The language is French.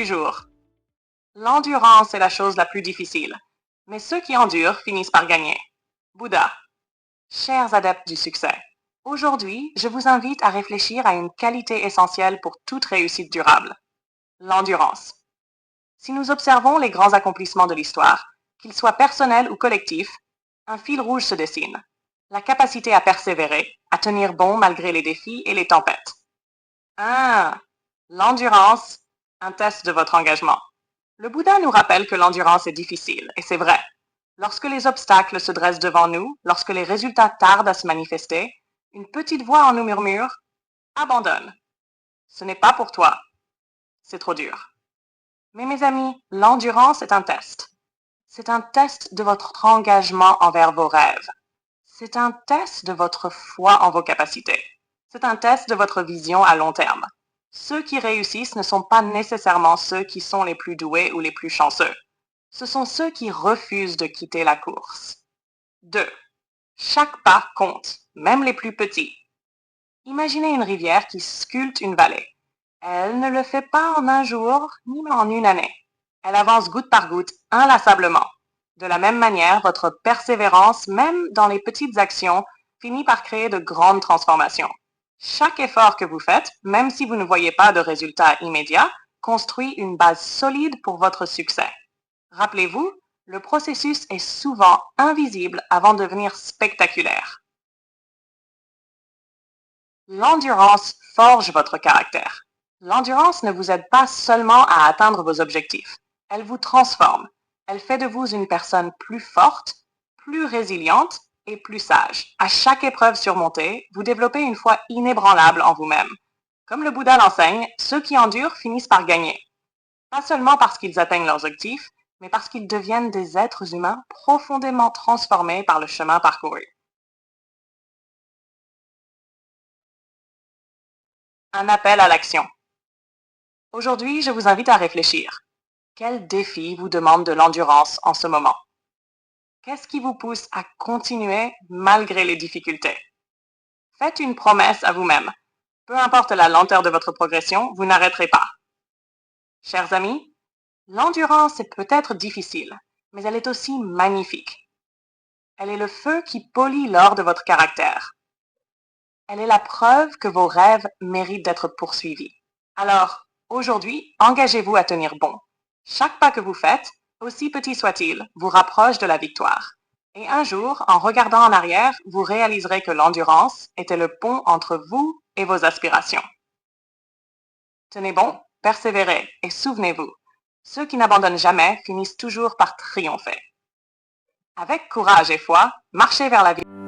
du jour. L'endurance est la chose la plus difficile, mais ceux qui endurent finissent par gagner. Bouddha. Chers adeptes du succès, aujourd'hui, je vous invite à réfléchir à une qualité essentielle pour toute réussite durable, l'endurance. Si nous observons les grands accomplissements de l'histoire, qu'ils soient personnels ou collectifs, un fil rouge se dessine, la capacité à persévérer, à tenir bon malgré les défis et les tempêtes. Ah, l'endurance, un test de votre engagement. Le Bouddha nous rappelle que l'endurance est difficile, et c'est vrai. Lorsque les obstacles se dressent devant nous, lorsque les résultats tardent à se manifester, une petite voix en nous murmure « Abandonne. Ce n'est pas pour toi. C'est trop dur. » Mais mes amis, l'endurance est un test. C'est un test de votre engagement envers vos rêves. C'est un test de votre foi en vos capacités. C'est un test de votre vision à long terme. Ceux qui réussissent ne sont pas nécessairement ceux qui sont les plus doués ou les plus chanceux. Ce sont ceux qui refusent de quitter la course. 2. Chaque pas compte, même les plus petits. Imaginez une rivière qui sculpte une vallée. Elle ne le fait pas en un jour, ni en une année. Elle avance goutte par goutte, inlassablement. De la même manière, votre persévérance, même dans les petites actions, finit par créer de grandes transformations. Chaque effort que vous faites, même si vous ne voyez pas de résultat immédiat, construit une base solide pour votre succès. Rappelez-vous, le processus est souvent invisible avant de devenir spectaculaire. L'endurance forge votre caractère. L'endurance ne vous aide pas seulement à atteindre vos objectifs. Elle vous transforme. Elle fait de vous une personne plus forte, plus résiliente et plus sage. À chaque épreuve surmontée, vous développez une foi inébranlable en vous-même. Comme le Bouddha l'enseigne, ceux qui endurent finissent par gagner. Pas seulement parce qu'ils atteignent leurs objectifs, mais parce qu'ils deviennent des êtres humains profondément transformés par le chemin parcouru. Un appel à l'action. Aujourd'hui, je vous invite à réfléchir. Quel défi vous demande de l'endurance en ce moment? Qu'est-ce qui vous pousse à continuer malgré les difficultés? Faites une promesse à vous-même. Peu importe la lenteur de votre progression, vous n'arrêterez pas. Chers amis, l'endurance est peut-être difficile, mais elle est aussi magnifique. Elle est le feu qui polit l'or de votre caractère. Elle est la preuve que vos rêves méritent d'être poursuivis. Alors, aujourd'hui, engagez-vous à tenir bon. Chaque pas que vous faites, aussi petit soit-il, vous rapproche de la victoire. Et un jour, en regardant en arrière, vous réaliserez que l'endurance était le pont entre vous et vos aspirations. Tenez bon, persévérez et souvenez-vous, ceux qui n'abandonnent jamais finissent toujours par triompher. Avec courage et foi, marchez vers la vie.